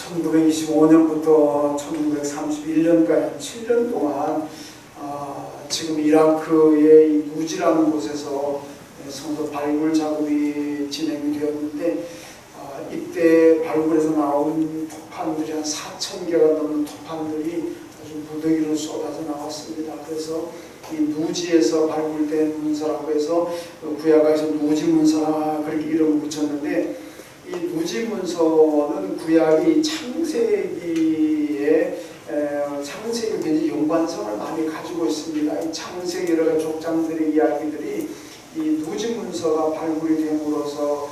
1925년부터 1931년까지 7년 동안 지금 이라크의 이 무지라는 곳에서 성도 발굴 작업이 진행이 되었는데 이때 발굴에서 나온 토판들이 한 4,000개가 넘는 토판들이 아주 무더기로 쏟아져 나왔습니다. 그래서 이 누지에서 발굴된 문서라고 해서 구약에서 누지 문서라 그렇게 이름을 붙였는데, 이 누지 문서는 구약이 창세기에 굉장히 연관성을 많이 가지고 있습니다. 이 창세기 여러 가지 족장들의 이야기들이 이 누지 문서가 발굴이 됨으로써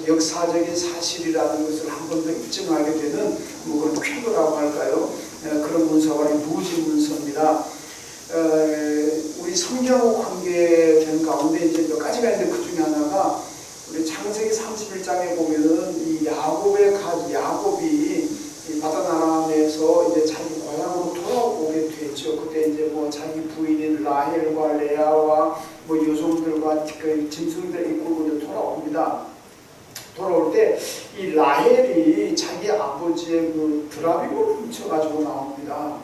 역사적인 사실이라는 것을 한 번 더 입증하게 되는 그런 쾌거라고 할까요? 그런 문서가 누지 문서입니다. 우리 성경 관계된 가운데 이제 몇 가지가 있는데 그 중에 하나가 우리 창세기 31장에 보면은 이 야곱이 이 바다나람에서 이제 자기 고향으로 돌아오게 되죠. 그때 이제 뭐 자기 부인인 라헬과 레아와 뭐 여종들과 그 짐승들 이끌고 돌아옵니다. 돌아올 때 이 라헬이 자기 아버지의 그 드라빔을 훔쳐가지고 나옵니다.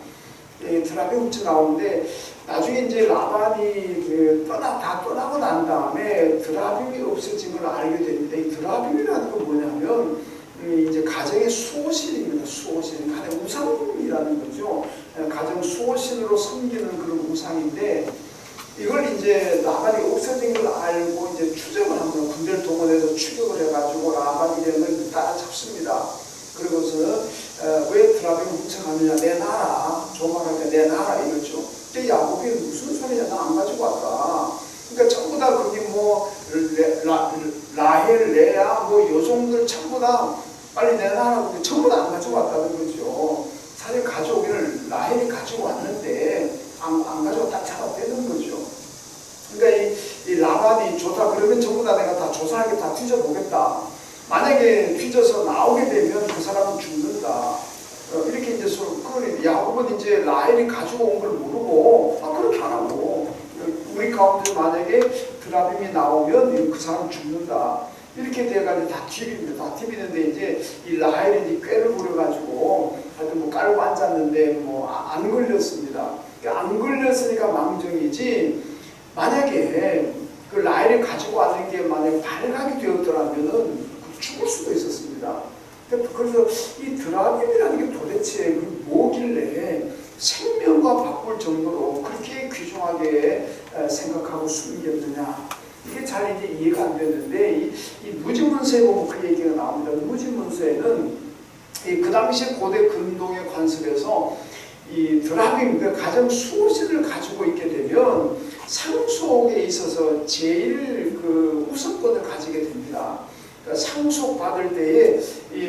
드라빔 훔쳐 나오는데 나중에 이제 라반이 다 떠나고 난 다음에 드라빔이 없어진 걸 알게 됩니다. 이 드라빔이라는 건 뭐냐면 이제 가정의 수호신입니다. 수호신, 가정 우상이라는 거죠. 가정 수호신으로 섬기는 그런 우상인데, 이걸 이제 라반이 없어진 걸 알고 이제 추적을 합니다. 군대를 동원해서 추격을 해가지고 라반이 이름을 따라잡습니다. 그리고서는 왜 드라빔을 훔쳐가느냐, 내놔라, 조망할 때 내놔라 이거죠. 근데 야곱이 무슨 소리냐, 나 안 가지고 왔다. 그러니까 전부 다 거기 뭐 라헬, 레아, 뭐 여종들 전부 다 빨리 내놔라고 전부 다 안 가지고 왔다는 거죠. 사실 가져오기를 라헬이 가지고 왔는데 안 가지고 딱 잡아떼는 거죠. 그러니까 이 라반이 좋다 그러면 전부 다 내가 다 조사하게 다 뒤져보겠다. 만약에 뒤져서 나오게 되면 그 사람은 죽는다. 이렇게 이제 서로 야곱은 이제 라헬이 가지고 온 걸 모르고 그렇게 안 하고, 우리 가운데 만약에 드라빔이 나오면 그 사람 죽는다. 이렇게 돼가지고 다 튀깁니다. 다 튀기는데 이제 이 라헬이 이제 꾀를 부려가지고 하여튼 뭐 깔고 앉았는데 뭐 안 걸렸습니다. 그러니까 안 걸렸으니까 망정이지, 만약에 그 라헬이 가지고 왔는 게 만약에 발각이 되었더라면은 죽을 수도 있었습니다. 그래서 이 드라빔이라는 게 도대체 뭐길래 생명과 바꿀 정도로 그렇게 귀중하게 생각하고 숨겼느냐, 이게 잘 이제 이해가 안 되는데, 이 누지문서에 보면 그 얘기가 나옵니다. 누지문서에는 그 당시 고대 근동의 관습에서 이 드라빔, 그 가정 수호신을 가지고 있게 되면 상속에 있어서 제일 그 우선권을 가지게 됩니다. 상속 받을 때에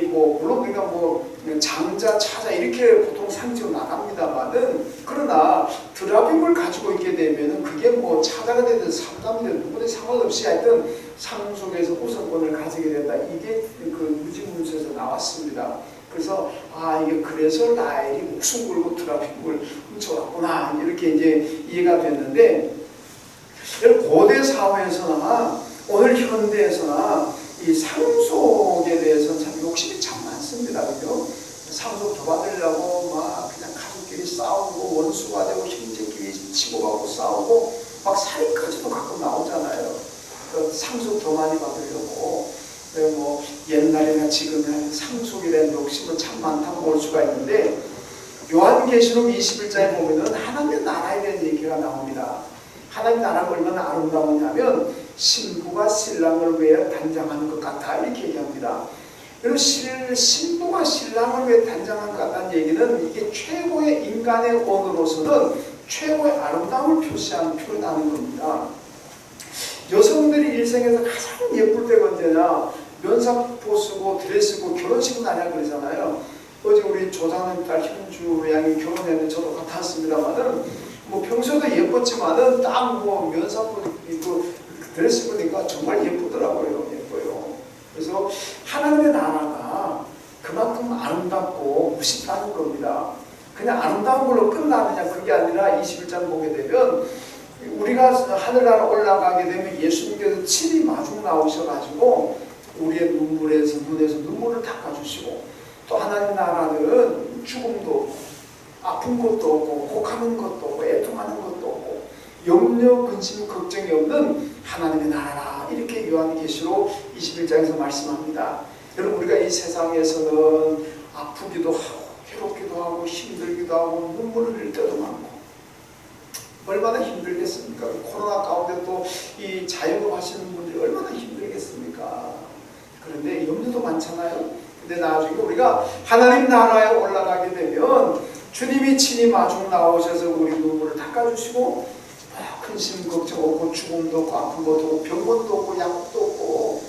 물론 우리가 뭐 장자, 차자 이렇게 보통 상징 나갑니다만은, 그러나 드라빔을 가지고 있게 되면은 그게 뭐 차자가 되든 삼남이 되든 누구든 상관없이 하여튼 상속에서 우선권을 가지게 된다. 이게 그 누지문서에서 나왔습니다. 그래서 이게 그래서 라헬이 목숨 걸고 드라빔을 훔쳐왔구나, 이렇게 이제 이해가 됐는데, 고대 사회에서나 오늘 현대에서나 이 상속에 대해서는 참 욕심이 참 많습니다. 그죠? 상속 더 받으려고 막 그냥 가족끼리 싸우고, 원수가 되고 형제끼리 치고받고 싸우고, 막 살인까지도 가끔 나오잖아요. 상속 더 많이 받으려고. 뭐 옛날이나 지금이나 상속에 대한 욕심은 참 많다고 볼 수가 있는데, 요한계시록 21장에 보면은 하나님의 나라에 대한 얘기가 나옵니다. 하나님 나라가 얼마나 아름다우냐면 신부가 신랑을 위해 단장하는 것 같아, 이렇게 얘기합니다. 여러분, 신부가 신랑을 위해 단장하는 것 같다는 얘기는 이게 최고의 인간의 언어로서는 최고의 아름다움을 표현하는 겁니다. 여성들이 일생에서 가장 예쁠 때가 언제냐, 면사포 쓰고 드레스 입고 결혼식은 아니야 그러잖아요. 어제 우리 조장님 딸 현주 양이 결혼했는데 저도 같았습니다만은, 뭐 평소에도 예뻤지만은 딱 뭐 면사포 입고 드레스 입으니까 정말 예쁘더라고요. 예뻐요. 그래서 하나님의 나라가 그만큼 아름답고 멋있다는 겁니다. 그냥 아름다운 걸로 끝나느냐, 그게 아니라 21장 보게 되면 우리가 하늘나라 올라가게 되면 예수님께서 친히 마중 나오셔가지고 우리의 눈에서 눈물을 닦아주시고, 또 하나님의 나라는 죽음도 없고 아픈 것도 없고 곡하는 것도 없고 애통하는 것도 없고 염려, 근심, 걱정이 없는 하나님의 나라라. 이렇게 요한계시록 21장에서 말씀합니다. 여러분, 우리가 이 세상에서는 아프기도 하고 괴롭기도 하고 힘들기도 하고 눈물을 흘릴 때도 많고 얼마나 힘들겠습니까? 코로나 가운데 또 이 자영업 하시는 분들이 얼마나 힘들겠습니까? 그런데 염려도 많잖아요. 근데 나중에 우리가 하나님 나라에 올라가게 되면 주님이 친히 마중 나오셔서 우리 눈물을 닦아주시고 근심 걱정 없고 죽음도 없고 아픈 것도 없고 병원도 없고 약도 없고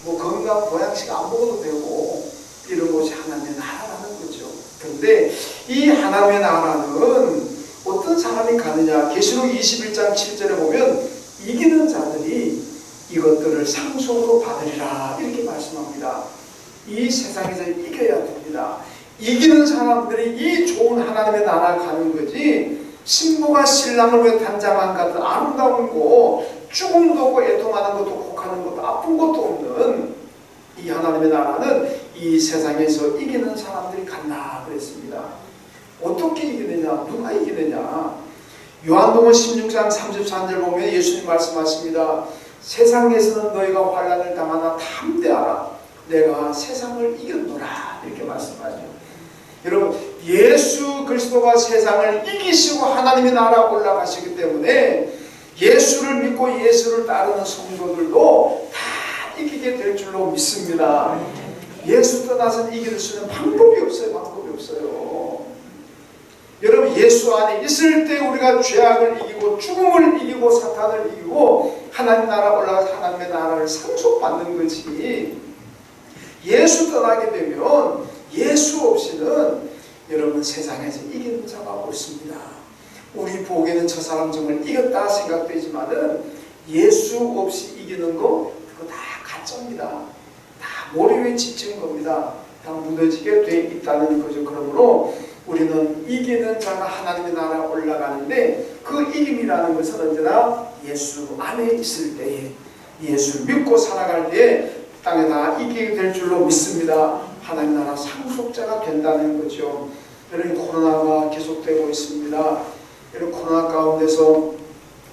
뭐 건강 보양식 안 먹어도 되고 이런 것이 하나님의 나라라는 거죠. 그런데 이 하나님의 나라는 어떤 사람이 가느냐? 계시록 21장 7절에 보면 이기는 자들이 이것들을 상속으로 받으리라 이렇게 말씀합니다. 이 세상에서 이겨야 됩니다. 이기는 사람들이 이 좋은 하나님의 나라 가는 거지, 신부가 신랑을 위해 단장한 같은 아름다운 거, 죽음도 없고 애통하는 것도 곡하는 것도 아픈 것도 없는 이 하나님의 나라는 이 세상에서 이기는 사람들이 간다 그랬습니다. 어떻게 이기느냐? 누가 이기느냐? 요한복음 16장 33절 보면 예수님 말씀하십니다. 세상에서는 너희가 환난을 당하나 담대하라. 내가 세상을 이겼노라. 이렇게 말씀하죠. 여러분, 예수 그리스도가 세상을 이기시고 하나님의 나라 올라가시기 때문에 예수를 믿고 예수를 따르는 성도들도 다 이기게 될 줄로 믿습니다. 예수 떠나서는 이길 수 있는 방법이 없어요. 방법이 없어요. 여러분, 예수 안에 있을 때 우리가 죄악을 이기고 죽음을 이기고 사탄을 이기고 하나님 나라 올라가서 하나님의 나라를 상속받는 거지, 예수 떠나게 되면 예수 없이는 여러분 세상에서 이기는 자가 없습니다. 우리 보기에는 저 사람 정말 이겼다 생각되지만은 예수 없이 이기는 거 그거 다 가짜입니다. 다 머리 위에 지친 겁니다. 다 무너지게 돼 있다는 거죠. 그러므로 우리는 이기는 자가 하나님의 나라에 올라가는데 그 이김이라는 것은 언제나 예수 안에 있을 때에, 예수를 믿고 살아갈 때에 땅에 다 이기게 될 줄로 믿습니다. 하나님 나라 상속자가 된다는 거죠. 여러분, 코로나가 계속되고 있습니다. 여러분, 코로나 가운데서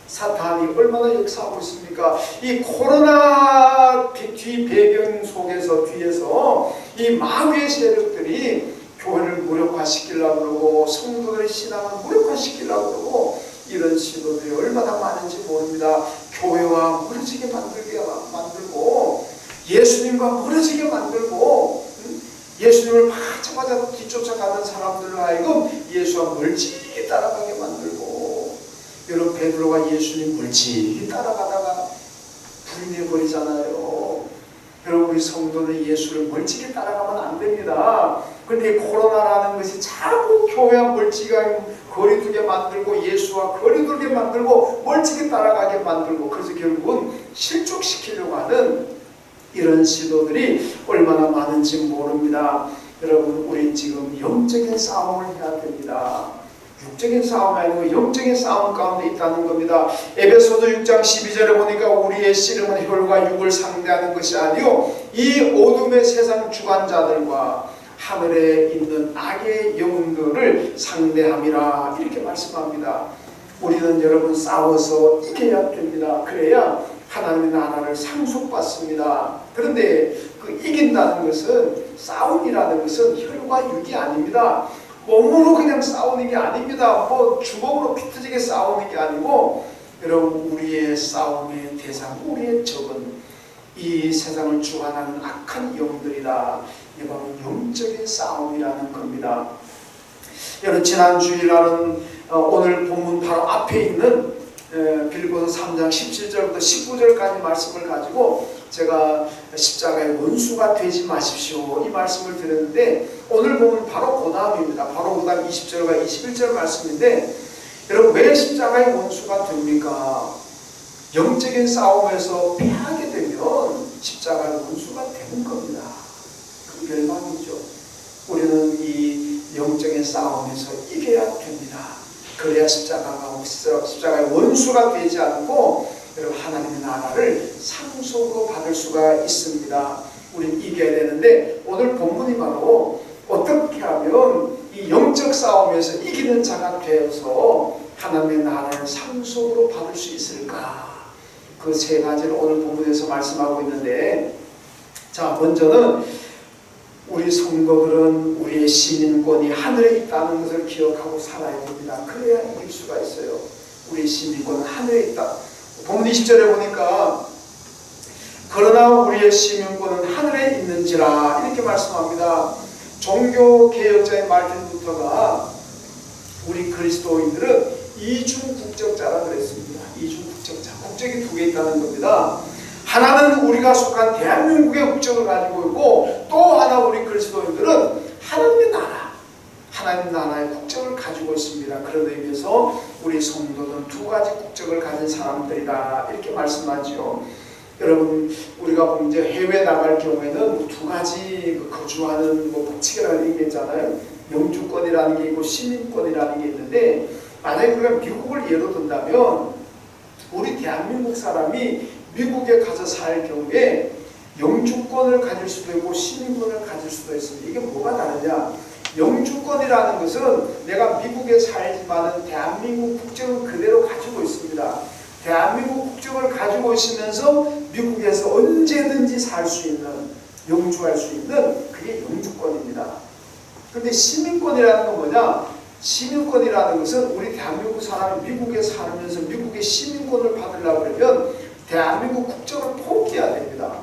사탄이 얼마나 역사하고 있습니까? 이 코로나 뒤 배경 속에서 뒤에서 이 마귀의 세력들이 교회를 무력화시키려고 그러고 성도들의 신앙을 무력화시키려고 그러고 이런 시도들이 얼마나 많은지 모릅니다. 교회와 멀어지게 만들고 예수님과 멀어지게 만들고 예수님을 바짝바짝 뒤쫓아가는 사람들로 하여금 예수와 멀찍이 따라가게 만들고, 여러분, 베드로가 예수님 멀찍이 따라가다가 불이 내버리잖아요. 여러분, 우리 성도는 예수를 멀찍이 따라가면 안 됩니다. 그런데 코로나라는 것이 자꾸 교회와 멀찍이 거리 두게 만들고 예수와 거리 두게 만들고 멀찍이 따라가게 만들고, 그래서 결국은 실족시키려고 하는 이런 시도들이 얼마나 많은지 모릅니다. 여러분, 우리 지금 영적인 싸움을 해야 됩니다. 육적인 싸움이 아니고 영적인 싸움 가운데 있다는 겁니다. 에베소서 6장 12절에 보니까 우리의 씨름은 혈과 육을 상대하는 것이 아니요 이 어둠의 세상 주관자들과 하늘에 있는 악의 영들을 상대함이라 이렇게 말씀합니다. 우리는 여러분 싸워서 이겨야 됩니다. 그래야 하나님의 나라를 상속받습니다. 그런데 그 이긴다는 것은, 싸움이라는 것은 혈과 육이 아닙니다. 몸으로 그냥 싸우는 게 아닙니다. 뭐 주먹으로 피터지게 싸우는 게 아니고, 여러분, 우리의 싸움의 대상, 우리의 적은 이 세상을 주관하는 악한 영들이다. 이 바로 영적인 싸움이라는 겁니다. 여러분, 지난 주일날은 오늘 본문 바로 앞에 있는 빌립보서 3장 17절부터 19절까지 말씀을 가지고 제가 십자가의 원수가 되지 마십시오 이 말씀을 드렸는데, 오늘 보면 바로 그 다음입니다. 바로 그 다음 20절과 21절 말씀인데, 여러분, 왜 십자가의 원수가 됩니까? 영적인 싸움에서 패하게 되면 십자가의 원수가 되는 겁니다. 그 멸망이죠. 우리는 이 영적인 싸움에서 이겨야 됩니다. 그래야 십자가의 원수가 되지 않고 여러분, 하나님의 나라를 상속으로 받을 수가 있습니다. 우리는 이겨야 되는데, 오늘 본문이 바로 과연 이 영적 싸움에서 이기는 자가 되어서 하나님의 나라를 상속으로 받을 수 있을까? 그 세 가지를 오늘 본문에서 말씀하고 있는데, 자, 먼저는 우리 성도들은 우리의 시민권이 하늘에 있다는 것을 기억하고 살아야 됩니다. 그래야 이길 수가 있어요. 우리의 시민권은 하늘에 있다. 본문 20절에 보니까 그러나 우리의 시민권은 하늘에 있는지라 이렇게 말씀합니다. 종교개혁자의 말틴 루터가 우리 그리스도인들은 이중 국적자라 그랬습니다. 이중 국적자. 국적이 두 개 있다는 겁니다. 하나는 우리가 속한 대한민국의 국적을 가지고 있고, 또 하나 우리 그리스도인들은 하나님의 나라, 하나님 나라의 국적을 가지고 있습니다. 그런 의미에서 우리 성도는 두 가지 국적을 가진 사람들이다 이렇게 말씀하죠. 여러분, 우리가 이제 해외 나갈 경우에는 두 가지 거주하는 법칙이라는 게 있잖아요. 영주권이라는 게 있고 시민권이라는 게 있는데, 만약에 우리가 미국을 예로 든다면 우리 대한민국 사람이 미국에 가서 살 경우에 영주권을 가질 수도 있고 시민권을 가질 수도 있습니다. 이게 뭐가 다르냐? 영주권이라는 것은 내가 미국에 살지만은 대한민국 국적은 그대로 가지고 있습니다. 대한민국 국적을 가지고 있으면서 미국에서 언제든지 살 수 있는, 영주할 수 있는 그게 영주권입니다. 그런데 시민권이라는 건 뭐냐? 시민권이라는 것은 우리 대한민국 사람이 미국에 살면서 미국의 시민권을 받으려고 그러면 대한민국 국적을 포기해야 됩니다.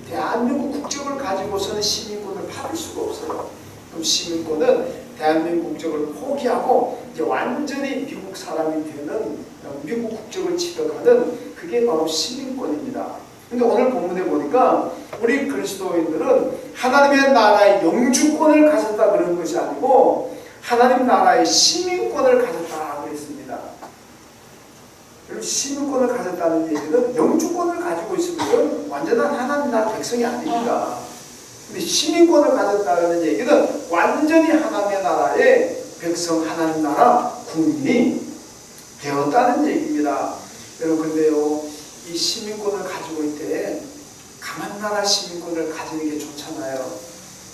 대한민국 국적을 가지고서는 시민권을 받을 수가 없어요. 그럼 시민권은 대한민국 국적을 포기하고 이제 완전히 미국 사람이 되는, 미국 국적을 취득하는 그게 바로 시민권입니다. 근데 오늘 본문에 보니까 우리 그리스도인들은 하나님의 나라의 영주권을 가졌다 그런 것이 아니고 하나님 나라의 시민권을 가졌다 그랬습니다. 시민권을 가졌다는 얘기는 영주권을 가지고 있으면 완전한 하나님 나라 백성이 아닙니다. 근데 시민권을 가졌다는 얘기는 완전히 하나님의 나라의 백성, 하나님 나라 국민이 되었다는 얘기입니다. 여러분, 근데요, 이 시민권을 가지고 있대 강한 나라 시민권을 가지는 게 좋잖아요.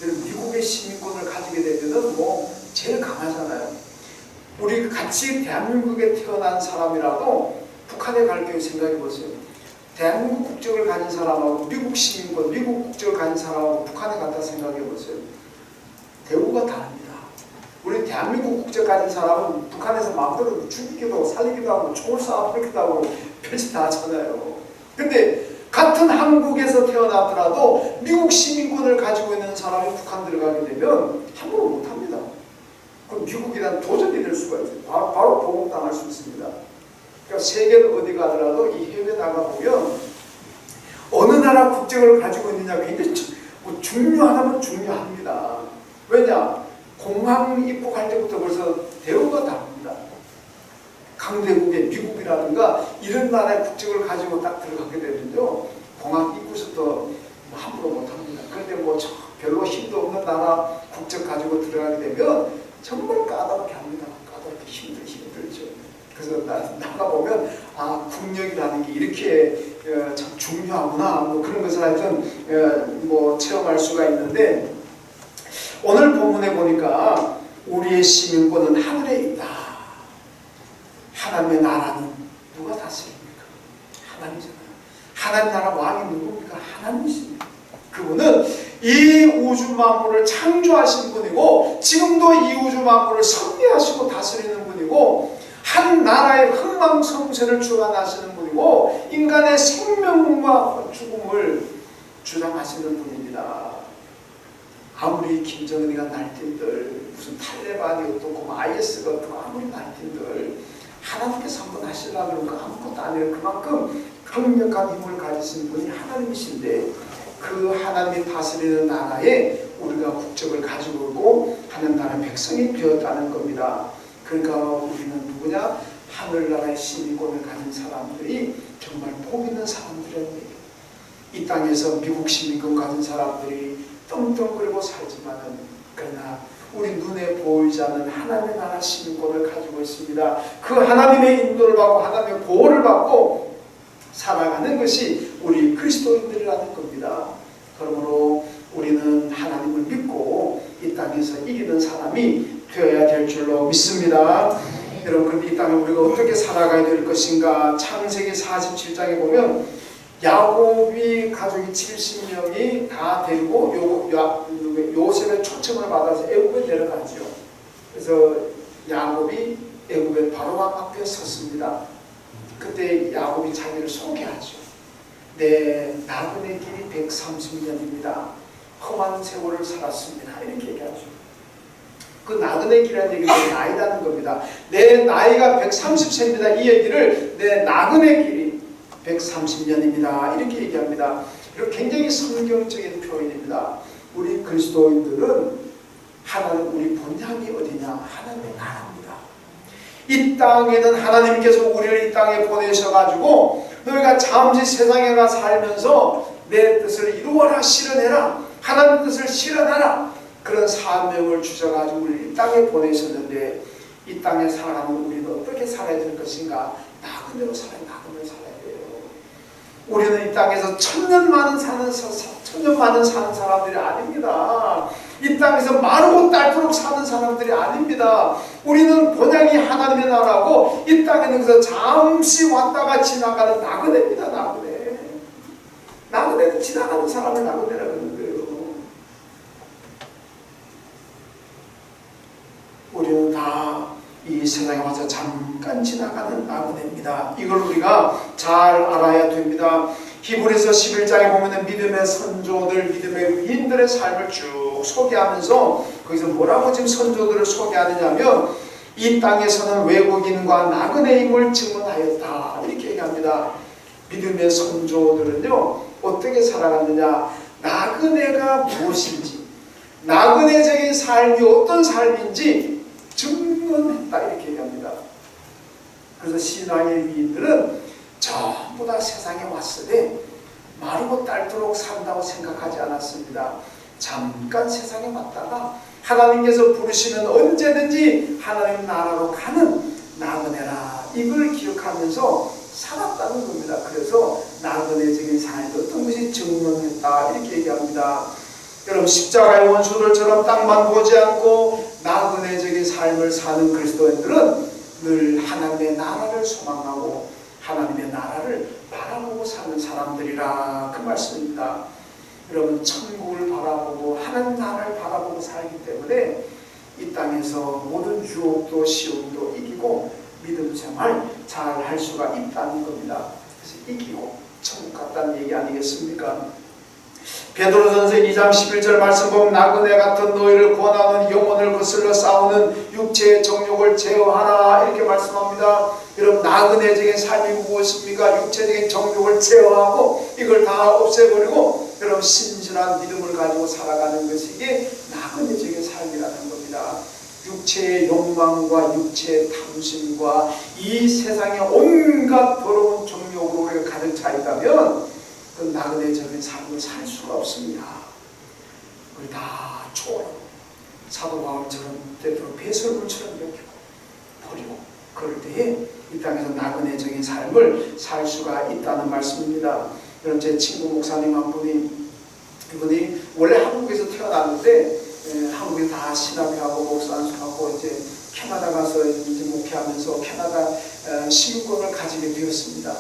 여러분, 미국의 시민권을 가지게 되면은 제일 강하잖아요. 우리 같이 대한민국에 태어난 사람이라도 북한에 갈 경우 생각해 보세요. 대한민국 국적을 가진 사람하고 미국 시민권, 미국 국적을 가진 사람하고 북한에 갔다 생각해 보세요. 대우가 다릅니다. 우리 대한민국 국적 가진 사람은 북한에서 마음대로 죽이기도 하고 살리기도 하고 총을 쏴버리기도 하고 별짓 다 하잖아요. 근데 같은 한국에서 태어났더라도 미국 시민권을 가지고 있는 사람이 북한 들어가게 되면 함부로 못합니다. 그럼 미국이란 도전이 될 수가 있어요. 바로 보복당할 수 있습니다. 그러니까 세계는 어디 가더라도 이 해외 나가보면 어느 나라 국적을 가지고 있느냐가 굉장히 중요하다면 중요합니다. 왜냐? 공항 입국할 때부터 벌써 대우가 다릅니다. 강대국의 미국이라든가 이런 나라의 국적을 가지고 딱 들어가게 되면요, 공항 입구부터 함부로 못합니다. 그런데 별로 힘도 없는 나라 국적 가지고 들어가게 되면 정말 까다롭게 합니다. 까다롭게 힘들죠. 그래서 나가보면 국력이라는 게 이렇게 참 중요하구나, 그런 것을 하여튼 체험할 수가 있는데, 오늘 본문에 보니까 우리의 시민권은 하늘에 있다. 하나님의 나라는 누가 다스립니까? 하나님이잖아요. 하나님 나라 왕이 누굽니까? 하나님이십니다. 그분은 이 우주 만물을 창조하신 분이고 지금도 이 우주 만물을 섭리하시고 다스리는 분이고 한 나라의 흥망성쇠를 주관하시는 분이고 인간의 생명과 죽음을 주장하시는 분입니다. 아무리 김정은이가 날뛴들, 무슨 탈레반이 어떻고 IS가 어떻고 아무리 날뛴들 하나님께서 한번 하시려고 그러면 아무것도 아니에요. 그만큼 강력한 힘을 가지신 분이 하나님이신데 그 하나님이 다스리는 나라에 우리가 국적을 가지고 있고 하나님 나라의 백성이 되었다는 겁니다. 그러니까 우리는 누구냐? 하늘나라의 시민권을 가진 사람들이 정말 복 있는 사람들이라는 얘기예요. 이 땅에서 미국 시민권 가진 사람들이 떵떵거리고 살지만은 그러나 우리 눈에 보이지 않는 하나님의 나라 시민권을 가지고 있습니다. 그 하나님의 인도를 받고 하나님의 보호를 받고 살아가는 것이 우리 그리스도인들이라는 겁니다. 그러므로 우리는 하나님을 믿고 이 땅에서 이기는 사람이 되어야 될 줄로 믿습니다. 여러분, 그런데 이 땅에 우리가 어떻게 살아가야 될 것인가? 창세기 47장에 보면 야곱이 가족이 70명이 다 데리고 요셉의 초청을 받아서 애굽에 내려가죠. 그래서 야곱이 애굽의 바로왕 앞에 섰습니다. 그때 야곱이 자기를 소개하죠. 내 나그네 길이 130년입니다. 험한 세월을 살았습니다. 이렇게 얘기하죠. 그 나그네 길이라는 얘기는 내 나이라는 겁니다. 내 나이가 130세입니다. 이 얘기를 내 나그네 길이 130년입니다. 이렇게 얘기합니다. 이렇게 굉장히 성경적인 표현입니다. 우리 그리스도인들은 하나님, 우리 본향이 어디냐? 하나님의 나라입니다. 이 땅에는 하나님께서 우리를 이 땅에 보내셔가지고 너희가 잠시 세상에 가 살면서 내 뜻을 이루어라, 실현해라, 하나님의 뜻을 실현하라, 그런 사명을 주셔가지고 우리를 이 땅에 보내셨는데, 이 땅에 살아가는 우리는 어떻게 살아야 될 것인가? 나그네로 살아야 돼요. 우리는 이 땅에서 천년만은 사는 사람들이 아닙니다. 이 땅에서 마르고 닳도록 사는 사람들이 아닙니다. 우리는 본향이 하나님의 나라고 이 땅에는 잠시 왔다가 지나가는 나그네입니다. 나그네는 지나가는 사람을 나그네라고 하는 거예요. 우리는 다 이 세상에 와서 잠깐 지나가는 나그네입니다. 이걸 우리가 잘 알아야 됩니다. 히브리서 11장에 보면 믿음의 선조들, 믿음의 위인들의 삶을 쭉 소개하면서 거기서 뭐라고 지금 선조들을 소개하느냐면 이 땅에서는 외국인과 나그네임을 증언하였다, 이렇게 얘기합니다. 믿음의 선조들은요 어떻게 살아갔느냐, 나그네가 무엇인지, 나그네적인 삶이 어떤 삶인지 증언했다, 이렇게 얘기합니다. 그래서 신앙의 위인들은 전부 다 세상에 왔을 때 마르고 닳도록 산다고 생각하지 않았습니다. 잠깐 세상에 왔다가 하나님께서 부르시면 언제든지 하나님 나라로 가는 나그네라, 이걸 기억하면서 살았다는 겁니다. 그래서 나그네적인 삶이 어떤 것이 증언했다, 이렇게 얘기합니다. 여러분, 십자가의 원수들처럼 땅만 보지 않고 나그네적인 삶을 사는 그리스도인들은 늘 하나님의 나라를 소망하고 하나님의 나라를 바라보고 사는 사람들이라, 그 말씀입니다. 여러분, 천국을 바라보고 하나님 나라를 바라보고 살기 때문에 이 땅에서 모든 유혹도 시험도 이기고 믿음 생활 잘 할 수가 있다는 겁니다. 그래서 이기고 천국 갔다는 얘기 아니겠습니까? 베드로전서 2장 11절 말씀 보면 나그네 같은 너희를 권하는 영혼을 거슬러 싸우는 육체의 정욕을 제어하라, 이렇게 말씀합니다. 여러분, 나그네적인 삶이 무엇입니까? 육체적인 정욕을 제어하고 이걸 다 없애버리고 여러분 신실한 믿음을 가지고 살아가는 것이 이게 나그네적인 삶이라는 겁니다. 육체의 욕망과 육체의 탐심과 이 세상의 온갖 더러운 정욕으로 우리가 가득 차 있다면 그 나그네적인 삶을 살 수가 없습니다. 그걸 다 초월하고 사도 바울처럼 때때로 배설물처럼 여기고 버리고 그럴 때에 이 땅에서 나그네적인 삶을 살 수가 있다는 말씀입니다. 여러분, 제 친구 목사님 한 분이, 이분이 원래 한국에서 태어났는데 한국에 다 신학하고 목사하고 이제 캐나다 가서 이제 목회하면서 캐나다 시민권을 가지게 되었습니다.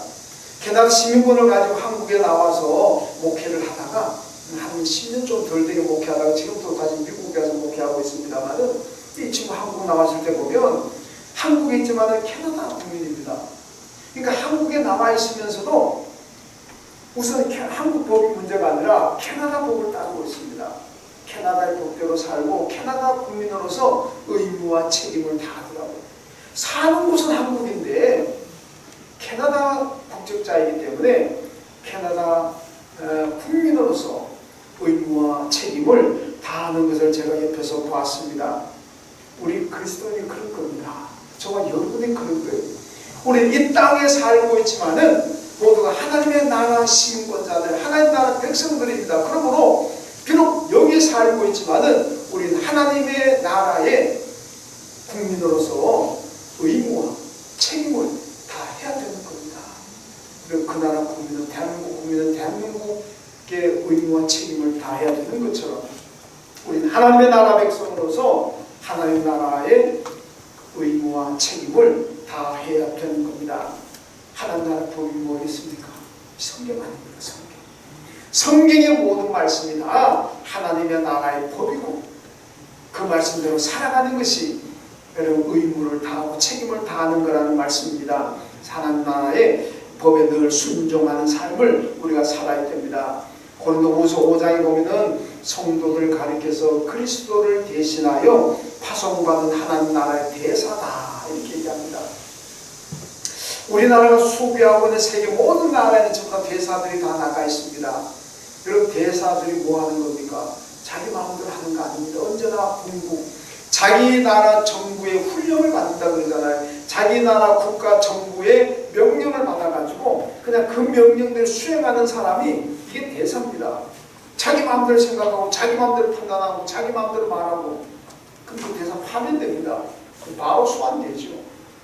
캐나다 시민권을 가지고 한국에 나와서 목회를 하다가 한 10년 좀 덜 되게 목회하다가 지금도 다시 미국에 가서 목회하고 있습니다만은, 이 친구 한국 나왔을 때 보면 한국에 있지만은 캐나다 국민입니다. 그러니까 한국에 남아 있으면서도 우선 한국 법이 문제가 아니라 캐나다 법을 따르고 있습니다. 캐나다의 법대로 살고 캐나다 국민으로서 의무와 책임을 다 하더라고요. 사는 곳은 한국인데 캐나다 국적자이기 때문에 캐나다 국민으로서 의무와 책임을 다하는 것을 제가 옆에서 보았습니다. 우리 그리스도인이 그런 겁니다. 저와 여러분이 그런 거예요. 우리 이 땅에 살고 있지만은 모두가 하나님의 나라 시민권자들, 하나님 나라 백성들입니다. 그러므로 비록 여기 살고 있지만은 우리는 하나님의 나라의 국민으로서 의무와 책임을 다 해야 되는 겁니다. 그리고 그 나라 국민은 대한민국 국민은 대한민국의 의무와 책임을 다 해야 되는 것처럼 우리는 하나님의 나라 백성으로서 하나님 나라의 의무와 책임을 다해야 되는 겁니다. 하나님 나라 법이 뭐겠습니까? 성경 아닙니까? 성경의 모든 말씀이 다 하나님의 나라의 법이고 그 말씀대로 살아가는 것이 여러분 의무를 다하고 책임을 다하는 거라는 말씀입니다. 하나님 나라의 법에 늘 순종하는 삶을 우리가 살아야 됩니다. 고린도후서 5장에 보면은 성도들 가리켜서 그리스도를 대신하여 파송받은 하나님 나라의 대사다 이렇게 얘기합니다. 우리나라가 수비하고 있는 세계 모든 나라에는 전부 다 대사들이 다 나가 있습니다. 여러분 대사들이 뭐 하는 겁니까? 자기 마음대로 하는 거 아닙니다. 언제나 공부, 자기 나라 정부의 훈령을 받는다 그러잖아요. 자기 나라 국가 정부의 명령을 받아가지고 그냥 그 명령대로 수행하는 사람이 이게 대사입니다. 자기 마음대로 생각하고 자기 마음대로 판단하고 자기 마음대로 말하고 그럼 그 대사 파면됩니다. 바로 소환되죠.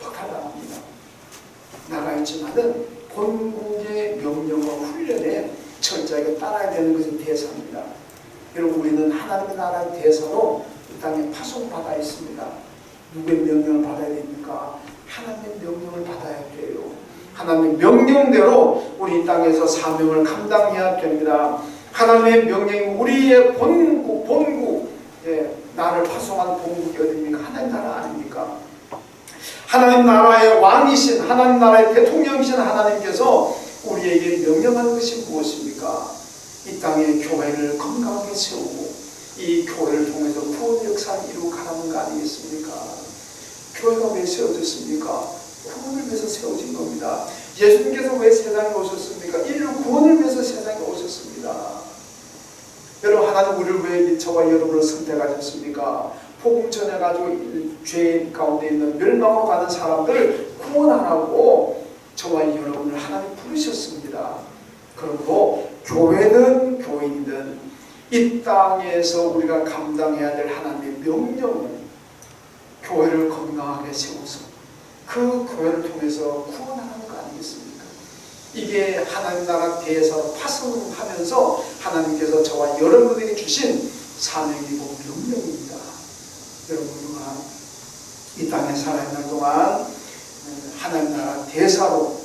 박탈당합니다. 나가 있지만은 본국의 명령과 훈련에 철저하게 따라야 되는 것이 대사입니다. 여러분 우리는 하나님의 나라의 대사로 이 땅에 파송받아 있습니다. 누구의 명령을 받아야 됩니까? 하나님의 명령을 받아야 돼요. 하나님의 명령대로 우리 이 땅에서 사명을 감당해야 됩니다. 하나님의 명령이 우리의 본국, 나를 파송한 본국이 어디입니까? 하나님 나라 아닙니까? 하나님 나라의 왕이신 하나님 나라의 대통령이신 하나님께서 우리에게 명령하는 것이 무엇입니까? 이 땅에 교회를 건강하게 세우고 이 교회를 통해서 구원 역사를 이루어가라는 거 아니겠습니까? 교회가 왜 세워졌습니까? 구원을 위해서 세워진 겁니다. 예수님께서 왜 세상에 오셨습니까? 인류 구원을 위해서 세상에 오셨습니다. 여러분 하나님 우리를 왜 저와 여러분을 선택하셨습니까? 복음 전해가지고 죄 가운데 있는 멸망으로 가는 사람들을 구원하라고 저와 여러분을 하나님 부르셨습니다. 그리고 교회든 교인든 이 땅에서 우리가 감당해야 될 하나님의 명령은 교회를 건강하게 세워서 그 교회를 통해서 구원하는 거 아니겠습니까? 이게 하나님 나라 대사로 파송하면서 하나님께서 저와 여러분에게 주신 사명이고 명령입니다. 여러분 우리가 이 땅에 살아있는 동안 하나님 나라 대사로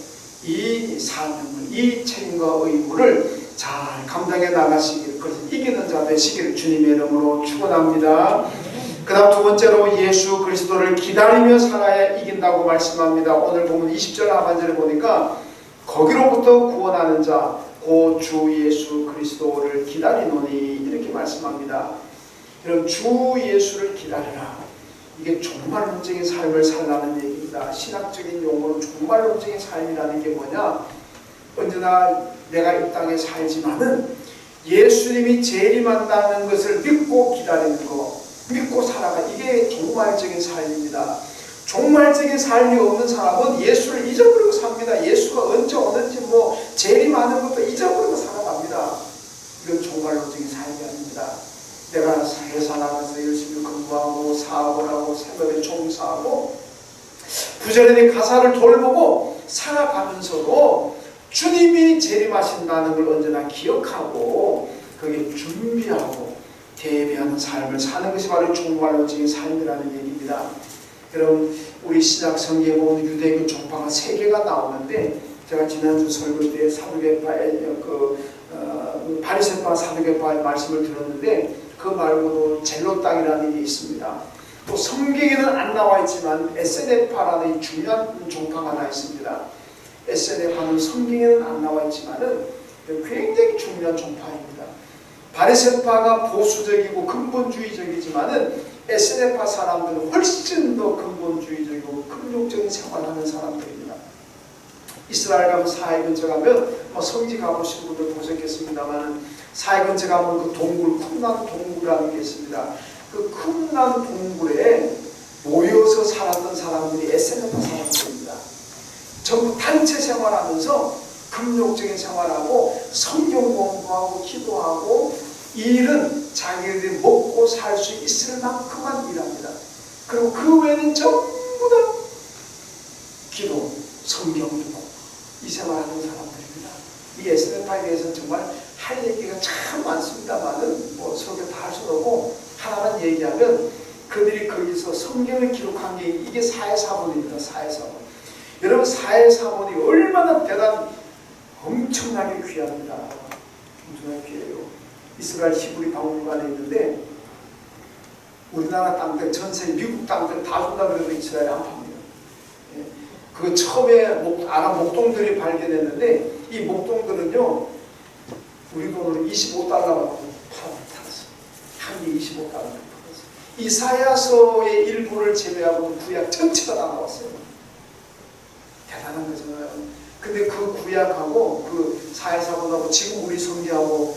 이 사명을, 이 책임과 의무를 잘 감당해 나가시길, 그래서 이기는 자 되시기를 주님의 이름으로 축원합니다. 그 다음 두 번째로 예수 그리스도를 기다리며 살아야 이긴다고 말씀합니다. 오늘 보면 20절 하반절에 보니까 거기로부터 구원하는 자 곧 주 예수 그리스도를 기다리노니 이렇게 말씀합니다. 여러분 주 예수를 기다리라. 이게 종말론적인 삶을 살라는 얘기입니다. 신학적인 용어로 종말론적인 삶이라는 게 뭐냐? 언제나 내가 이 땅에 살지만은 예수님이 재림한다는 것을 믿고 기다리는 거, 믿고 살아가. 이게 종말적인 삶입니다. 종말적인 삶이 없는 사람은 예수를 잊어버리고 삽니다. 예수가 언제 오는지 재림하는 것도 잊어버리고 살아갑니다. 이건 종말론적인 삶이 아닙니다. 내가 회사 나가서 열심히 근무하고 사업을 하고 새벽에 종사하고 부지런히 가사를 돌보고 살아가면서도 주님이 재림하신다는 걸 언제나 기억하고 거기에 준비하고 대비하는 삶을 사는 것이 바로 종말론적인 삶이라는 얘기입니다. 여러분 우리 신약 성경에 보면 유대교 종파가 3개가 나오는데 제가 지난주 설교 때 사두개파의 바리새파 사두개파의 말씀을 들었는데 그 말고도 젤로 땅이라는 게 있습니다. 또 성경에는 안 나와 있지만 에세네파라는 중요한 종파가 하나 있습니다. 에세네파는 성경에는 안 나와 있지만은 굉장히 중요한 종파입니다. 바리새파가 보수적이고 근본주의적이지만은 에세네파 사람들은 훨씬 더 근본주의적이고 금욕적인 생활하는 사람들입니다. 이스라엘 가면 사해 근처 가면 성지 가보신 분들 보셨겠습니다만 사해 근처 가면 그 동굴 쿰란 동굴이라는 게 있습니다. 그 쿰란 동굴에 모여서 살았던 사람들이 에세네파 사람들입니다. 전부 단체 생활하면서 금욕적인 생활하고 성경 공부하고 기도하고 이 일은 자기들이 먹고 살 수 있을 만큼만 일합니다. 그리고 그 외에는 전부 다 기도, 성경 읽고 이 생활하는 사람들입니다. 이 에세네파에 대해서는 정말 할 얘기가 참 많습니다만은 설교 다 할 수는 없고 거기서 성경을 기록한 게 이게 사회사본입니다. 사회사본. 여러분 사회사본이 얼마나 엄청나게 귀합니다. 엄청나게 귀해요. 이스라엘 히브리 박물관에 있는데 우리나라 땅들, 전세 미국 땅들 다 준다 그래도 이스라엘 안 팝니다. 예. 그 처음에 아랍 목동들이 발견했는데 이 목동들은요 우리 돈으로 25달러 받고 팔았어요. 한 개 25달러 팔았어요. 이사야서의 일부를 제외하고는 구약 전체가 다 나왔어요. 대단한 거잖아요. 근데 그 구약하고 그 사회사본하고 지금 우리 성경하고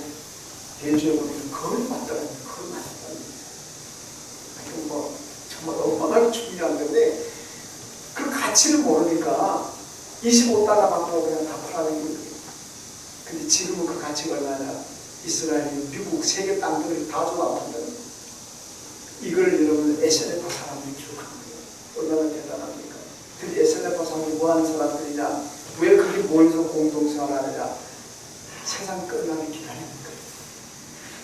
대조해보면 거의 맞더라고요. 거의 맞더라고요. 뭐 정말 얼마나 중요한 건데 그 가치를 모르니까 25달러 받고 그냥 다 팔아는 거예요. 근데 지금은 그 가치가 얼마냐? 이스라엘, 미국, 세계 땅들을 다 줘나간다는 거예요. 이걸 여러분 SNF 사람들이 기록한 거예요. 얼마나 대단합니까? 근데 SNF 사람들이 뭐 하는 사람들이냐? 왜 그렇게 모여서 공동생활하느냐? 세상 끝나기 기다리는 거예요.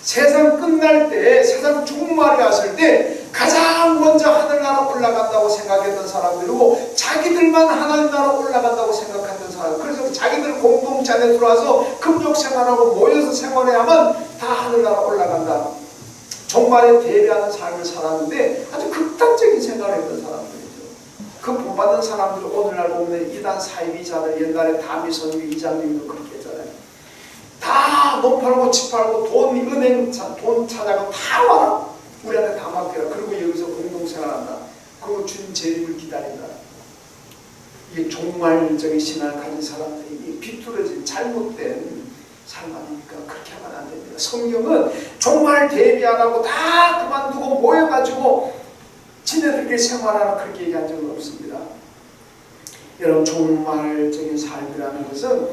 세상 끝날 때, 세상 종말이 왔을 때 가장 먼저 하늘나라 올라간다고 생각했던 사람들이고 자기들만 하나님 나라 올라간다고 생각했던 사람. 그래서 자기들 공동체 안에 들어와서 금욕 생활하고 모여서 생활해야만 다 하늘나라 올라간다. 종말에 대비하는 삶을 살았는데 아주 극단적인 생각을 했던 사람들이죠. 그 본받는 사람들 오늘날 보면 이단 사이비자들 옛날에 다미선유 이장님도 그렇게 했잖아요. 다 몸 팔고 집 팔고 돈 은행 돈 찾아가고 다 와라. 우리한테 다 맡겨라. 그리고 여기서 공동생활한다. 그리고 주님 재림을 기다린다. 이게 종말적인 신앙을 가진 사람들이 비뚤어진 잘못된 삶 아닙니까? 그렇게 하면 안 됩니다. 성경은 종말 대비 안 하고 다 그만두고 모여가지고 지네들끼리 생활하라 그렇게 얘기한 적은 없습니다. 여러분 종말적인 삶이라는 것은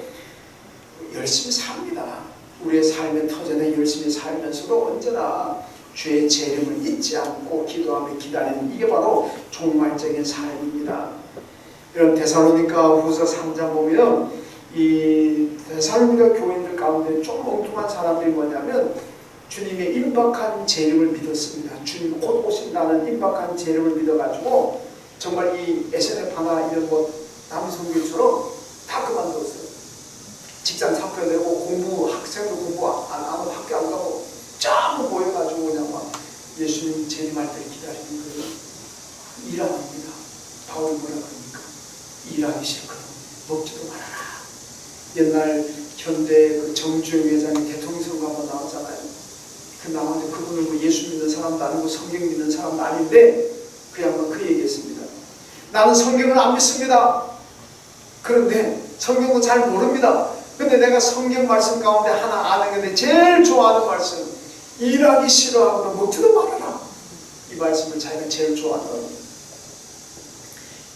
열심히 삽니다. 우리의 삶의 터전에 열심히 살면서도 언제나 주의 재림을 잊지 않고 기도하며 기다리는 이게 바로 종말적인 삶입니다. 여러분 데살로니가 후서 3장 보면 이 데살로니가 교인들 가운데 좀 엉뚱한 사람들이 뭐냐면 주님의 임박한 재림을 믿었습니다. 주님 곧 오신다는 임박한 재림을 믿어가지고 정말 이 SNF 하나 이런 뭐 남성교처럼 다 그만뒀어요. 직장 사표내고 공부 학생도 공부 안 하고 학교 안 가고 전부 모여가지고 그냥 막 예수님 재림할 때를 기다리는 거예요. 일 안 합니다. 바울이 뭐라 그러니까 일하기 싫거든 먹지도 말아라. 옛날 현대 그 정주영 회장이 대통령 선거 한번 나왔잖아요. 그 나왔는데 그분은 뭐 예수 믿는 사람도 아니고 성경 믿는 사람도 아닌데 그 양반 그 얘기했습니다. 나는 성경을 안 믿습니다. 그런데 성경도 잘 모릅니다. 근데 내가 성경 말씀 가운데 하나 아는 건데 제일 좋아하는 말씀 일하기 싫어하고 먹지도 말아라. 이 말씀을 자기가 제일 좋아한다고.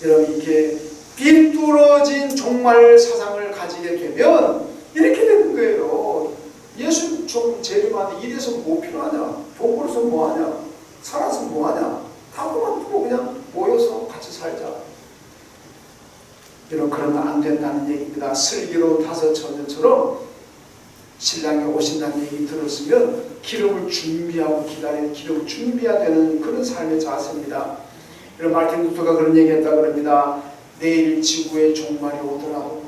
여러분 이게 비뚤어진 종말 사상을 가지게 되면 이렇게 되는 거예요. 예수 좀 재림하는데 이래서 뭐 필요하냐? 돈 벌어서 뭐하냐? 살아서 뭐하냐? 다 그만두고 그냥 모여서 같이 살자. 여러분 그러면 안 된다는 얘기입니다. 슬기로운 다섯 처녀처럼 신랑이 오신다는 얘기 들었으면 기름을 준비하고 기다리는 기름을 준비해야 되는 그런 삶의 자세입니다. 여러분 마르틴 루터가 그런 얘기했다 그럽니다. 내일 지구의 종말이 오더라도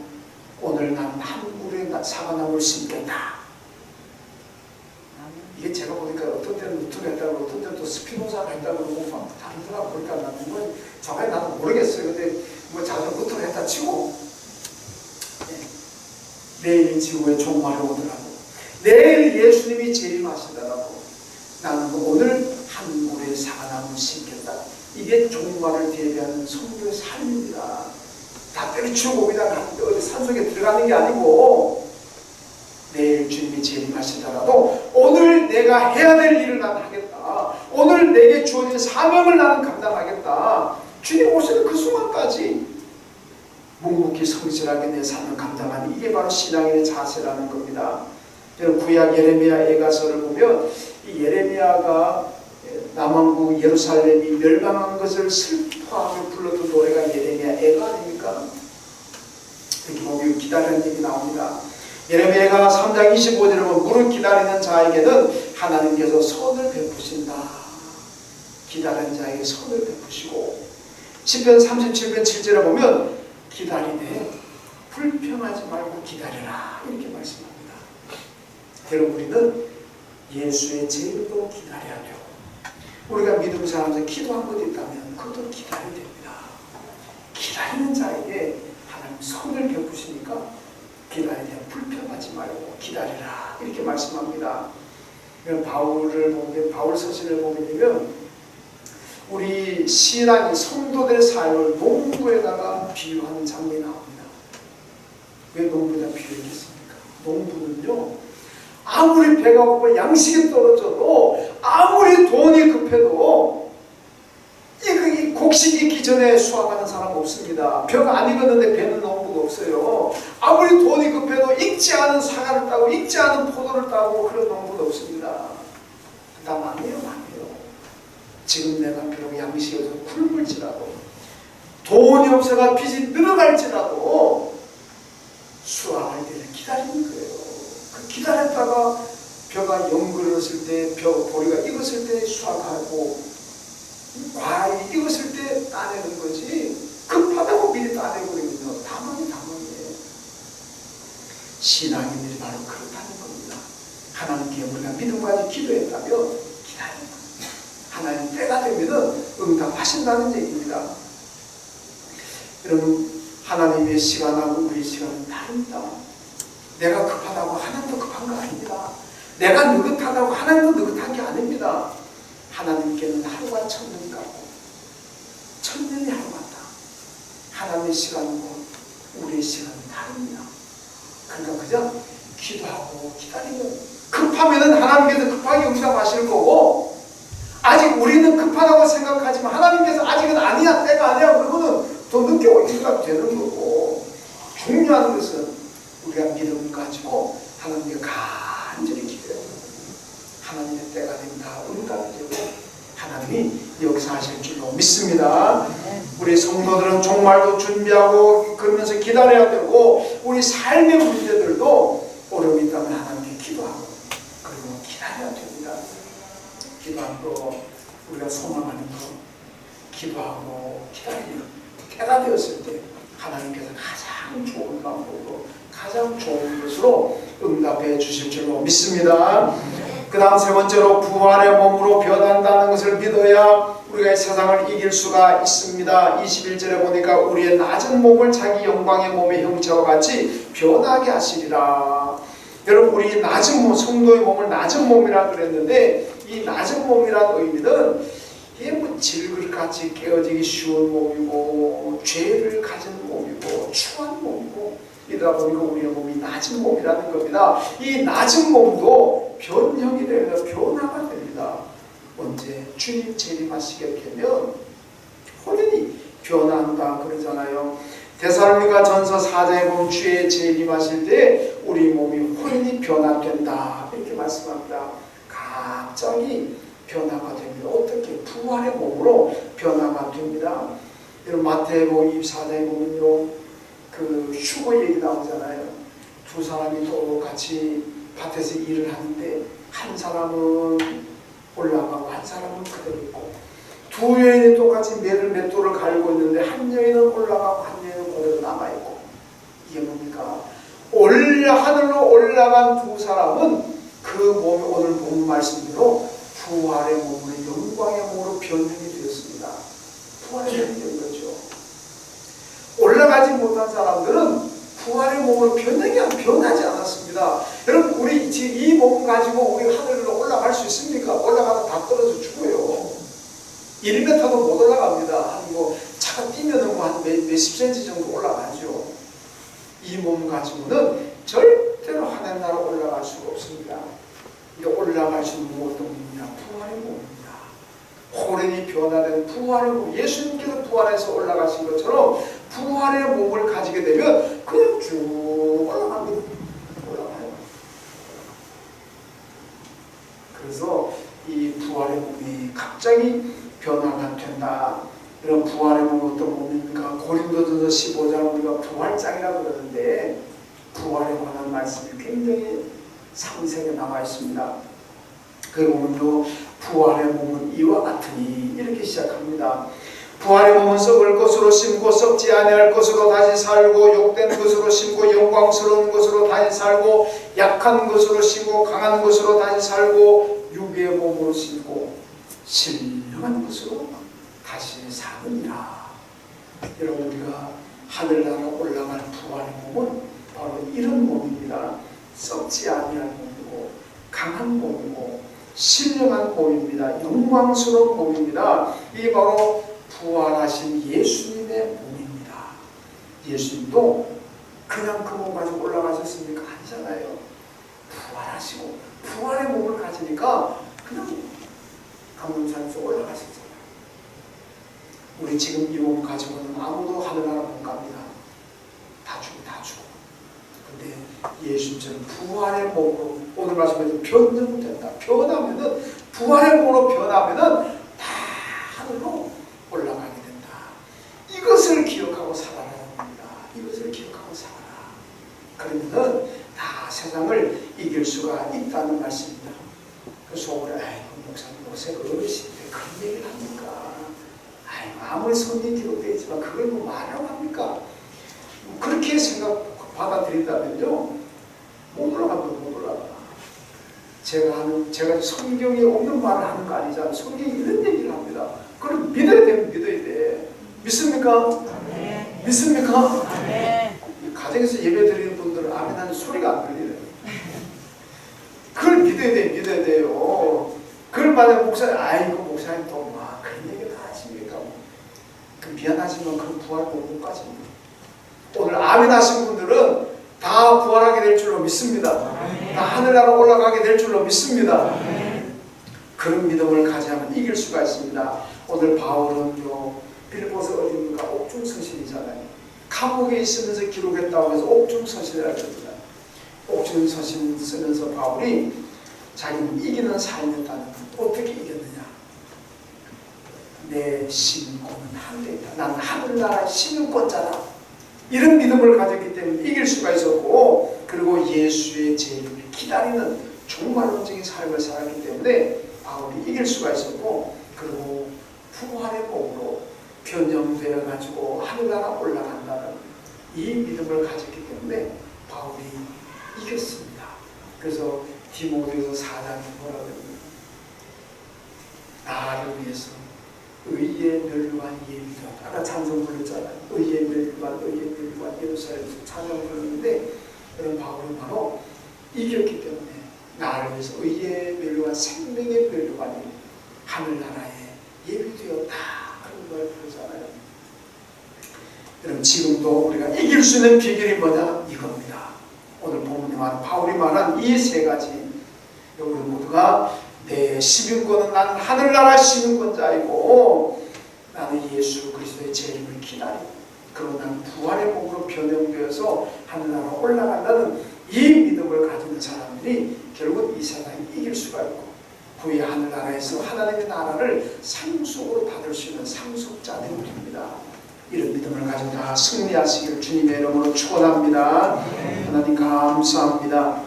오늘 난 한 그루의 사과나무를 심겠다. 이게 제가 보니까 어떤 때는 루터가 했다고 어떤 때는 또 스피노자가 했다고 그러고 막 다른 사람 보니까 나는 뭐 정확히 나도 모르겠어요. 근데 뭐 자주 루터가 했다 치고 내일 지구의 종말이 오더라도 내일 예수님이 재림하시더라도 나는 오늘 한 그루의 사과나무를 심겠다. 이게 종말을 대비하는 성도의 삶입니다. 다 때려치우고 그냥 어디 산속에 들어가는 게 아니고 내일 주님이 재림하시더라도 오늘 내가 해야 될 일을 나는 하겠다. 오늘 내게 주어진 사명을 나는 감당하겠다. 주님 오시는 그 순간까지 묵묵히 성실하게 내 삶을 감당하는 이게 바로 신앙인의 자세라는 겁니다. 구약 예레미야 애가서를 보면 이 예레미야가 남왕국 예루살렘이 멸망한 것을 슬퍼하며 불렀던 노래가 예레미야 애가 아닙니까? 이렇게 보면 기다리는 얘기 나옵니다. 예레미야가 3장 25절에 보면 무릇 기다리는 자에게는 하나님께서 선을 베푸신다. 기다리는 자에게 선을 베푸시고, 시편 37편 7절에 보면 기다리되 불평하지 말고 기다려라 이렇게 말씀합니다. 여러분, 우리는 예수의 제일도 기다려야 되고, 우리가 믿음 사람들 기도한 것이 있다면 그것도 기다려야 됩니다. 기다리는 자에게 하나님 선을 베푸시니까 기다리되 불평하지 말고 기다리라 이렇게 말씀합니다. 바울 서신을 보게 되면 우리 신앙이 성도들의 삶을 농부에다가 비유하는 장면이 나옵니다. 왜 농부에다 비유했겠습니까? 농부는요, 아무리 배가 고파 양식이 떨어져도, 아무리 돈이 급해도 이 곡식이 익기 전에 수확하는 사람 없습니다. 벼가 안 익었는데 배는 농부가 없어요. 아무리 돈이 급해도 익지 않은 사과를 따고 익지 않은 포도를 따고 그런 농부가 없습니다. 다 망해요. 지금 내가 비록 양식이 없어서 굶을지라도, 돈이 없어가 빚이 늘어갈지라도 수확할 때를 기다리는 거예요. 그 기다렸다가 벼가 연그렀을 때, 보리가 익었을 때 수확하고, 과일이 익었을 때 따내는 거지, 급하다고 미리 따내버리면 다 망해요. 신앙인들이 바로 그렇다는 겁니다. 하나님께 우리가 믿음 가지고 기도했다면 기다려요. 하나님 때가 되면 응답하신다는 얘기입니다. 여러분, 하나님의 시간하고 우리의 시간은 다릅니다. 내가 급하다고 하나님도 급한 거 아닙니다. 내가 느긋하다고 하나님도 느긋한 게 아닙니다. 하나님께는 하루가 천년 같고 천년이 하루 같다. 하나님의 시간과 우리의 시간은 다릅니다. 그러니까 그냥 기도하고 기다리면, 급하면 하나님께서 급하게 응답하실 거고, 아직 우리는 급하다고 생각하지만 하나님께서 아직은 아니야, 때가 아니야 그러면은 더 늦게 오기가 되는 거고, 중요한 것은 우리가 믿음 가지고 하나님께 간절히 기도해요. 하나님의 때가 되면 다 응답이 되고 하나님이 역사하실 줄로 믿습니다. 우리 성도들은 종말도 준비하고 그러면서 기다려야 되고, 우리 삶의 문제들도 어려움이 있다면 하나님께 기도하고 그리고 기다려야 됩니다. 기도하고 우리가 소망하는 것, 기도하고 기다리는 때가 되었을 때 하나님께서 가장 좋은 방법으로 가장 좋은 것으로 응답해 주실 줄로 믿습니다. 그 다음 세 번째로 부활의 몸으로 변한다는 것을 믿어야 우리가 이 세상을 이길 수가 있습니다. 21절에 보니까 우리의 낮은 몸을 자기 영광의 몸의 형체와 같이 변하게 하시리라. 여러분, 우리 낮은 몸, 성도의 몸을 낮은 몸이라 그랬는데, 이 낮은 몸이라는 의미는 이게 뭐 질글같이 깨어지기 쉬운 몸이고, 죄를 가진 몸이고, 추한 몸이고, 이러다 보니까 우리의 몸이 낮은 몸이라는 겁니다. 이 낮은 몸도 변형이 되면 변화가 됩니다. 언제? 주님 재림하시게 되면 혼연히 변한다 그러잖아요. 데살로니가 전서 4장에 보면 주의 재림하실 때 우리 몸이 혼연히 변화된다 이렇게 말씀합니다. 갑자기 변화가 됩니다. 어떻게? 부활의 몸으로 변화가 됩니다. 여러분, 마태복음 24장에 보면요, 그 휴거 얘기 나오잖아요. 두 사람이 똑같이 밭에서 일을 하는데 한 사람은 올라가고 한 사람은 그대로 있고, 두 여인이 똑같이 맷돌을 갈고 있는데 한 여인은 올라가고 한 여인은 그대로 남아있고, 이게 뭡니까? 하늘로 올라간 두 사람은 그 몸이 오늘 본 말씀대로 부활의 몸으로 영광의 몸으로 변형이 되었습니다. 부활의 몸이 된 거죠. 올라가지 못한 사람들은 부활의 몸으로 변하지 않았습니다. 여러분, 우리 이 몸 가지고 우리 하늘로 올라갈 수 있습니까? 올라가다 다 떨어져 죽어요. 1m도 못 올라갑니다. 뭐 차가 뛰면은 한 몇십 센치 정도 올라가죠. 이 몸 가지고는 절대로 하나님 나라 올라갈 수가 없습니다. 이게 올라갈 수 있는 어떤 몸이냐? 부활의 몸입니다. 호련히 변화된 부활의 몸, 예수님께서 부활해서 올라가신 것처럼 부활의 몸을 가지게 되면 그냥 쭉 올라갑니다. 올라가요. 그래서 이 부활의 몸이 갑자기 변화가 된다. 이런 부활의 몸은 어떤 몸입니까? 고린도전서 15장 우리가 부활장이라고 그러는데, 부활에 관한 말씀이 굉장히 상세하게 나와 있습니다. 그 보면요, 부활의 몸은 이와 같으니 이렇게 시작합니다. 부활의 몸은 썩을 것으로 심고 썩지 아니할 것으로 다시 살고 욕된 것으로 심고 영광스러운 것으로 다시 살고 약한 것으로 심고 강한 것으로 다시 살고 육의 몸으로 심고 신령한 것으로 다시 사느니라. 여러분, 우리가 하늘나라 올라갈 부활의 몸은 바로 이런 몸입니다. 썩지 아니할 몸이고 강한 몸이고 신령한 몸입니다. 영광스러운 몸입니다. 이게 바로 부활하신 예수님의 몸입니다. 예수님도 그냥 그 몸 가지고 올라가셨습니까? 아니잖아요. 부활하시고 부활의 몸을 가지니까 그냥 감람산에서 올라가셨잖아요. 우리 지금 이 몸 가지고는 아무도 하늘나라 못 갑니다. 다 죽어. 근데 예수님처럼 부활의 몸으로, 오늘 말씀에서 변증된다. 변하면은, 부활의 몸으로 변하면은 다 하늘로 올라가게 된다. 이것을 기억하고 살아라는 겁니다. 이것을 기억하고 살아라. 그러면은 다 세상을 이길 수가 있다는 말씀입니다. 그 속으로, 아이고 목사님 요새 어르신데 그런 얘기를 합니까? 아이고 아무리 성경이 기록되어 있지만 그걸 뭐 말하라고 합니까? 그렇게 받아들인다면요, 못 올라가. 제가 성경에 없는 말을 하는 거 아니잖아요. 성경이 이런 얘기를 합니다. 그럼 믿어야 돼. 믿습니까? 네. 믿습니까? 네. 가정에서 예배 드리는 분들은 아멘 하는 소리가 안 들리네요. 그걸 믿어야 돼요. 그걸 만약 목사님, 아이고 목사님 또 막 그런 얘기 다 하십니까? 그 미안하지만 그 부활 못 가집니다. 오늘 아멘 하신 분들은 다 부활하게 될 줄로 믿습니다. 다 하늘나라 올라가게 될 줄로 믿습니다. 그런 믿음을 가지면 이길 수가 있습니다. 오늘 바울은요, 빌립보서 어디입니까? 옥중서신이잖아요. 감옥에 있으면서 기록했다고 해서 옥중서신이라고 합니다. 옥중서신 쓰면서 바울이 자기는 이기는 삶이었다는 것. 어떻게 이겼느냐? 내 신고는 하늘에 있다. 나는 하늘나라의 시민권자다. 이런 믿음을 가졌기 때문에 이길 수가 있었고, 그리고 예수의 재림을 기다리는 종말론적인 삶을 살았기 때문에 바울이 이길 수가 있었고, 그리고 부활의 몸으로 변형되어 가지고 하늘나라 올라간다는 이 믿음을 가졌기 때문에 바울이 이겼습니다. 그래서 디모데후서 4장에 뭐라고 합니까? 나를 위해서 의의 멸류관 예비되었다. 아까 찬송 불렀잖아요. 의의 멸류관 예루살렘에서 찬송 불렀는데, 그런 바울은 바로 이겼기 때문에 나를 위해서 의의 멸류관, 생명의 멸류관이 하늘나라에 예비되었다. 그런 걸 부르잖아요. 여러분, 지금도 우리가 이길 수 있는 비결이 뭐냐? 이겁니다. 오늘 본문에 말한 바울이 말한 이 세 가지. 우리 모두가 내 시민권은 나는 하늘나라 시민권자이고, 나는 예수 그리스도의 재림을 기다리고, 그리고 나는 부활의 몸으로 변형되어서 하늘나라 올라간다는 이 믿음을 가지는 사람들이 결국 이 세상에 이길 수가 있고, 후에 하늘나라에서 하나님의 나라를 상속으로 받을 수 있는 상속자들이 됩니다. 이런 믿음을 가지고 다 승리하시기를 주님의 이름으로 축원합니다. 하나님 감사합니다.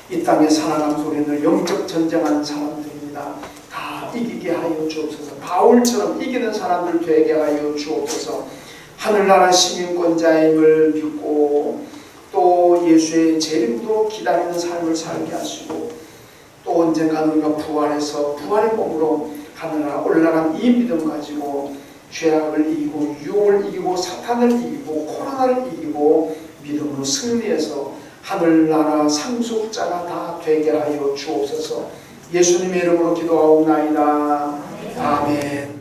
이 땅에 살아가면서 우리는 영적 전쟁하는 사람들입니다. 다 이기게 하여 주옵소서. 바울처럼 이기는 사람들 되게 하여 주옵소서. 하늘나라 시민권자임을 믿고, 또 예수의 재림도 기다리는 삶을 살게 하시고, 또 언젠가 우리가 부활해서 부활의 몸으로 하늘나라 올라간 이 믿음 가지고 죄악을 이기고 유혹을 이기고 사탄을 이기고 코로나를 이기고 믿음으로 승리해서 하늘나라 상속자가 다 되게 하여 주옵소서. 예수님의 이름으로 기도하옵나이다. 아멘.